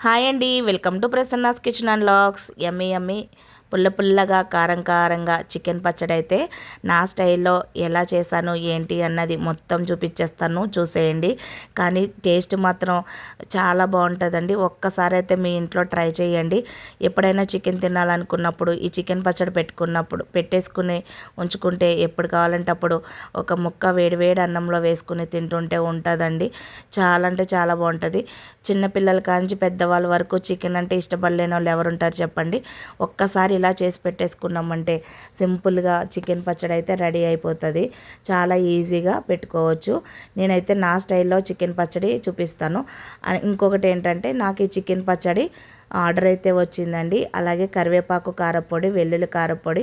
Hi అండి, welcome to Prasanna's kitchen and logs. Yummy yummy పుల్ల పుల్లగా కారం కారంగా చికెన్ పచ్చడి అయితే నా స్టైల్లో ఎలా చేశాను ఏంటి అన్నది మొత్తం చూపించేస్తాను, చూసేయండి. కానీ టేస్ట్ మాత్రం చాలా బాగుంటుందండి. ఒక్కసారి అయితే మీ ఇంట్లో ట్రై చేయండి. ఎప్పుడైనా చికెన్ తినాలనుకున్నప్పుడు ఈ చికెన్ పచ్చడి పెట్టేసుకుని ఉంచుకుంటే ఎప్పుడు కావాలంటే అప్పుడు ఒక ముక్క వేడి అన్నంలో వేసుకుని తింటుంటే ఉంటుందండి. చాలా అంటే చాలా బాగుంటుంది. చిన్నపిల్లల కాంచి పెద్దవాళ్ళ వరకు చికెన్ అంటే ఇష్టపడలేని వాళ్ళు ఎవరుంటారు చెప్పండి. ఒక్కసారి ఇలా చేసి పెట్టేసుకున్నామంటే సింపుల్గా చికెన్ పచ్చడి అయితే రెడీ అయిపోతుంది. చాలా ఈజీగా పెట్టుకోవచ్చు. నేనైతే నా స్టైల్లో చికెన్ పచ్చడి చూపిస్తాను. ఇంకొకటి ఏంటంటే, నాకు ఈ చికెన్ పచ్చడి ఆర్డర్ అయితే వచ్చిందండి. అలాగే కరివేపాకు కారపొడి, వెల్లుల్లి కారపొడి,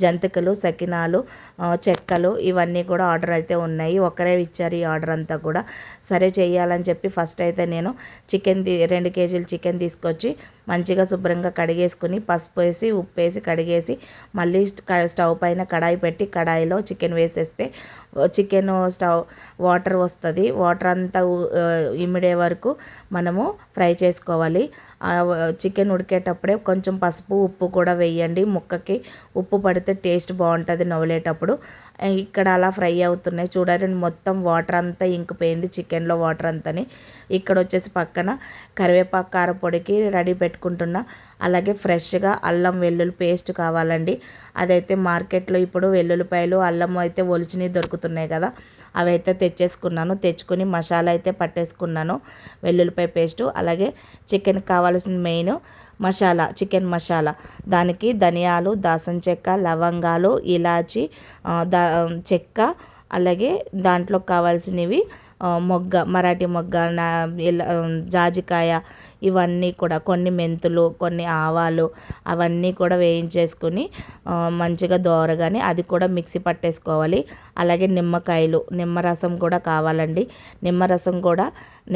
జంతికలు, సకినాలు, చెక్కలు ఇవన్నీ కూడా ఆర్డర్ అయితే ఉన్నాయి. ఒకరే ఇచ్చారు ఈ ఆర్డర్ అంతా కూడా. సరే చేయాలని చెప్పి ఫస్ట్ అయితే నేను 2 కేజీలు చికెన్ తీసుకొచ్చి మంచిగా శుభ్రంగా కడిగేసుకుని పసుపు వేసి ఉప్పు వేసి కడిగేసి మళ్ళీ స్టవ్ పైన కడాయి పెట్టి కడాయిలో చికెన్ వేసేస్తే చికెన్ వాటర్ వస్తుంది. వాటర్ అంతా ఇమిడే వరకు మనము ఫ్రై చేసుకోవాలి. చికెన్ ఉడికేటప్పుడే కొంచెం పసుపు ఉప్పు కూడా వేయండి. ముక్కకి ఉప్పు పడితే టేస్ట్ బాగుంటుంది నవ్వులేటప్పుడు. ఇక్కడ అలా ఫ్రై అవుతున్నాయి చూడండి. మొత్తం వాటర్ అంతా ఇంకిపోయింది చికెన్లో వాటర్ అంతని. ఇక్కడ వచ్చేసి పక్కన కరివేపాకు కారపొడికి రెడీ పెట్టుకుంటున్నా. అలాగే ఫ్రెష్గా అల్లం వెల్లుల్లి పేస్ట్ కావాలండి. అదైతే మార్కెట్లో ఇప్పుడు వెల్లుల్లిపాయలు అల్లం అయితే ఒలిచినవి దొరుకుతున్నాయి కదా, అవి అయితే తెచ్చుకుని మసాలా అయితే పట్టేసుకున్నాను. వెల్లుల్లిపాయ పేస్టు, అలాగే చికెన్కి కావాల్సిన మెయిన్ మసాలా, చికెన్ మసాలా. దానికి ధనియాలు, దాసం చెక్క, లవంగాలు, ఇలాచి, చెక్క, అలాగే దాంట్లో కావాల్సినవి మరాఠీ మొగ్గ, జాజికాయ, ఇవన్నీ కూడా కొన్ని మెంతులు, కొన్ని ఆవాలు, అవన్నీ కూడా వేయించేసుకుని మంచిగా దోరగానే అది కూడా మిక్సీ పట్టేసుకోవాలి. అలాగే నిమ్మరసం కూడా కావాలండి.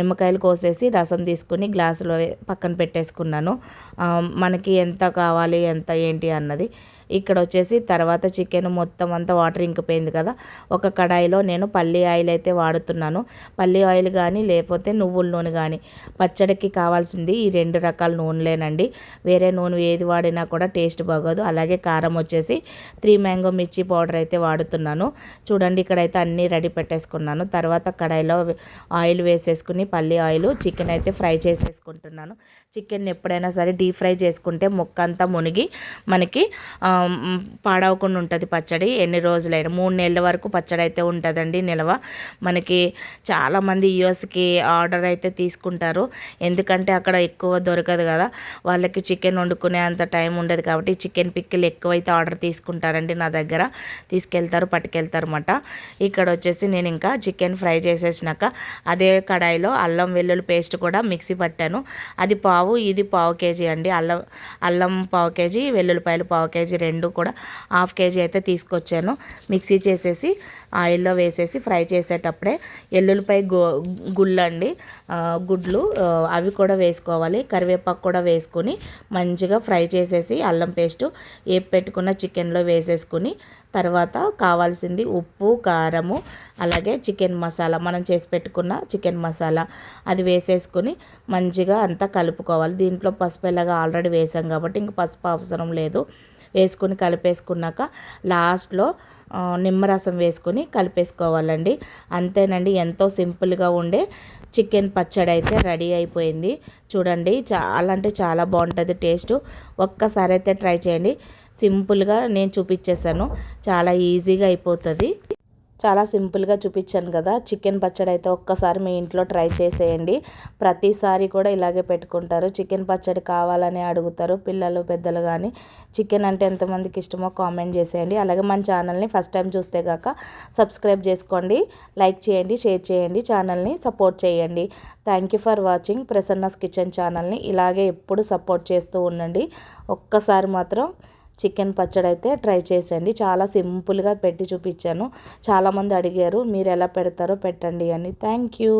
నిమ్మకాయలు కోసేసి రసం తీసుకుని గ్లాసులో పక్కన పెట్టేసుకున్నాను. మనకి ఎంత కావాలి ఎంత ఏంటి అన్నది. ఇక్కడ వచ్చేసి తర్వాత చికెన్ మొత్తం అంతా వాటర్ ఇంకిపోయింది కదా, ఒక కడాయిలో నేను పల్లి ఆయిల్ అయితే వాడుతున్నాను. పల్లి ఆయిల్ కానీ లేకపోతే నువ్వుల నూనె కానీ, పచ్చడికి కావాల్సింది ఈ 2 రకాల నూనెలేనండి. వేరే నూనె ఏది వాడినా కూడా టేస్ట్ బాగోదు. అలాగే కారం వచ్చేసి 3 మ్యాంగో మిర్చి పౌడర్ అయితే వాడుతున్నాను. చూడండి, ఇక్కడైతే అన్నీ రెడీ పెట్టేసుకున్నాను. తర్వాత కడాయిలో ఆయిల్ వేసేసుకుని పల్లి ఆయిల్ చికెన్ అయితే ఫ్రై చేసేసుకుంటున్నాను. చికెన్ ఎప్పుడైనా సరే డీప్ ఫ్రై చేసుకుంటే ముక్క అంతా మునిగి మనకి పాడవకుండా ఉంటుంది పచ్చడి. ఎన్ని రోజులైనా 3 నెలల వరకు పచ్చడి అయితే ఉంటుందండి నిల్వ. మనకి చాలామంది యూఎస్కి ఆర్డర్ అయితే తీసుకుంటారు. ఎందుకంటే అక్కడ ఎక్కువ దొరకదు కదా, వాళ్ళకి చికెన్ వండుకునే అంత టైం ఉండదు కాబట్టి చికెన్ పిక్కలు ఎక్కువైతే ఆర్డర్ తీసుకుంటారండి. నా దగ్గర పట్టుకెళ్తారు అన్నమాట. ఇక్కడ వచ్చేసి నేను ఇంకా చికెన్ ఫ్రై చేసేసినాక అదే కడాయిలో అల్లం వెల్లుల్లి పేస్ట్ కూడా మిక్సీ పట్టాను. అది ఇది పావు కేజీ అండి. అల్లం పావు కేజీ, వెల్లుల్లిపాయలు పావు కేజీ, 2 కూడా ½ కేజీ అయితే తీసుకొచ్చాను. మిక్సీ చేసేసి ఆయిల్లో వేసేసి ఫ్రై చేసేటప్పుడే ఎల్లుల్లిపాయ గుడ్లు అవి కూడా వేసుకోవాలి. కరివేపాకు కూడా వేసుకొని మంచిగా ఫ్రై చేసేసి అల్లం పేస్టు పెట్టుకున్న చికెన్లో వేసేసుకుని తర్వాత కావాల్సింది ఉప్పు, కారము, అలాగే చికెన్ మసాలా, మనం చేసి పెట్టుకున్న చికెన్ మసాలా అది వేసేసుకుని మంచిగా అంతా కలుపుకోవాలి. దీంట్లో పసుపు ఎలాగా ఆల్రెడీ వేసాం కాబట్టి ఇంక పసుపు అవసరం లేదు. వేసుకుని కలిపేసుకున్నాక లాస్ట్లో నిమ్మరసం వేసుకొని కలిపేసుకోవాలండి. అంతేనండి, ఎంతో సింపుల్గా ఉండే చికెన్ పచ్చడి అయితే రెడీ అయిపోయింది. చూడండి, చాలా అంటే చాలా బాగుంటుంది టేస్ట్. ఒక్కసారి అయితే ట్రై చేయండి. సింపుల్గా నేను చూపించేసాను, చాలా ఈజీగా అయిపోతుంది. చాలా సింపుల్గా చూపించాను కదా చికెన్ పచ్చడి అయితే ఒక్కసారి మీ ఇంట్లో ట్రై చేసేయండి. ప్రతిసారి కూడా ఇలాగే పెట్టుకుంటారు. చికెన్ పచ్చడి కావాలని అడుగుతారు పిల్లలు పెద్దలు. కానీ చికెన్ అంటే ఎంతమందికి ఇష్టమో కామెంట్ చేసేయండి. అలాగే మన ఛానల్ని ఫస్ట్ టైం చూస్తే కాక సబ్స్క్రైబ్ చేసుకోండి, లైక్ చేయండి, షేర్ చేయండి, ఛానల్ని సపోర్ట్ చేయండి. Thank you for watching Prasanna's kitchen ఛానల్ని. ఇలాగే ఎప్పుడు సపోర్ట్ చేస్తూ ఉండండి. ఒక్కసారి మాత్రం చికెన్ పచ్చడి అయితే ట్రై చేసేయండి. చాలా సింపుల్గా పెట్టి చూపించాను. చాలామంది అడిగారు మీరు ఎలా పెడతారో పెట్టండి అని. Thank you.